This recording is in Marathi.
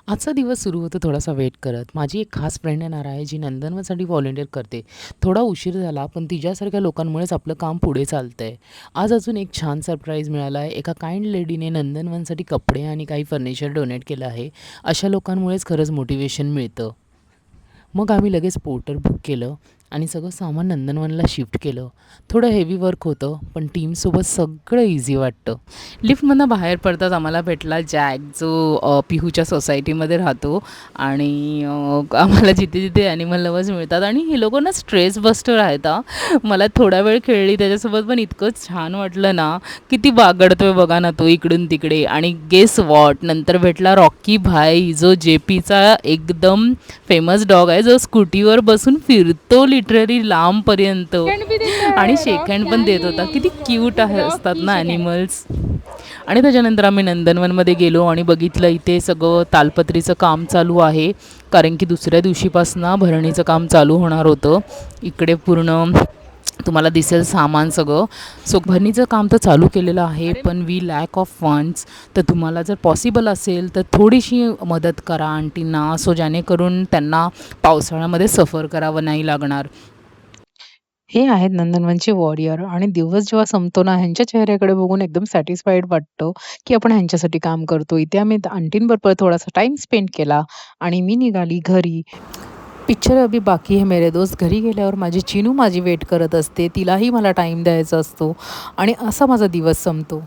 आजचा दिवस सुरू होतो थोडासा वेट करत. माझी एक खास फ्रेंड येणार आहे, जी नंदनवनसाठी व्हॉलंटिअर करते. थोडा उशीर झाला, पण तिच्यासारख्या लोकांमुळेच आपलं काम पुढे चालतंय. आज अजून एक छान सरप्राईज मिळाला आहे. एका काइंड लेडीने नंदनवनसाठी कपडे आणि काही फर्निचर डोनेट केलं आहे. अशा लोकांमुळेच खरंच मोटिवेशन मिळतं. मग आम्ही लगेच पोर्टर बुक केलं आणि सगळं सामान नंदनवनला शिफ्ट केलं. थोडं हेवी वर्क होतं, पण टीमसोबत सगळं इझी वाटतं. लिफ्टमधनं बाहेर पडताच आम्हाला भेटला जॅक, जो पिहूच्या सोसायटीमध्ये राहतो आणि आम्हाला जिथे-जिथे ॲनिमल लव्हर्स मिळतात आणि हे लोकं ना स्ट्रेस बस्टर आहेत हां. मला थोडा वेळ खेळली त्याच्यासोबत, पण इतकं छान वाटलं ना, किती बागडतोय बघा ना तो इकडून-तिकडे. आणि गेस व्हॉट, नंतर भेटला रॉकी भाई, जो जे-पीचा एकदम फेमस डॉग आहे, जो स्कूटीवर बसून फिरतो लिटरली लांबपर्यंत आणि शेक हँड पण देत होता. किती क्यूट असतात ना ॲनिमल्स. आणि त्याच्यानंतर आम्ही नंदनवनमध्ये गेलो आणि बघितलं इथे सगळं तालपत्रीचं काम चालू आहे. कारण की दुसऱ्या दिवशीपासून भरणीचं काम चालू होणार होतं. इकडे पूर्ण तुम्हाला दिसेल सामान सगळं. सो भरणीचं काम तर चालू केलेलं आहे, पण वी लॅक ऑफ फंड्स. तर तुम्हाला जर पॉसिबल असेल तर थोडीशी मदत करा आंटींना, सो जेणेकरून त्यांना पावसाळ्यामध्ये सफर करावं नाही लागणार. हे आहेत नंदनवनचे वॉरियर आणि दिवस जेव्हा संपतो ना, ह्यांच्या चेहऱ्याकडे बघून एकदम सॅटिस्फाईड वाटतं, की आपण ह्यांच्यासाठी काम करतो. इथे आम्ही आंटींबरोबर थोडासा टाईम स्पेंड केला आणि मी निघाली घरी. पिक्चर अभी बाकी है मेरे दोस्त. घरी गेल्यावर माझी चिनू माझी वेट करत असते. तिलाही मला टाईम द्यायचा असतो आणि असा माझा दिवस संपतो.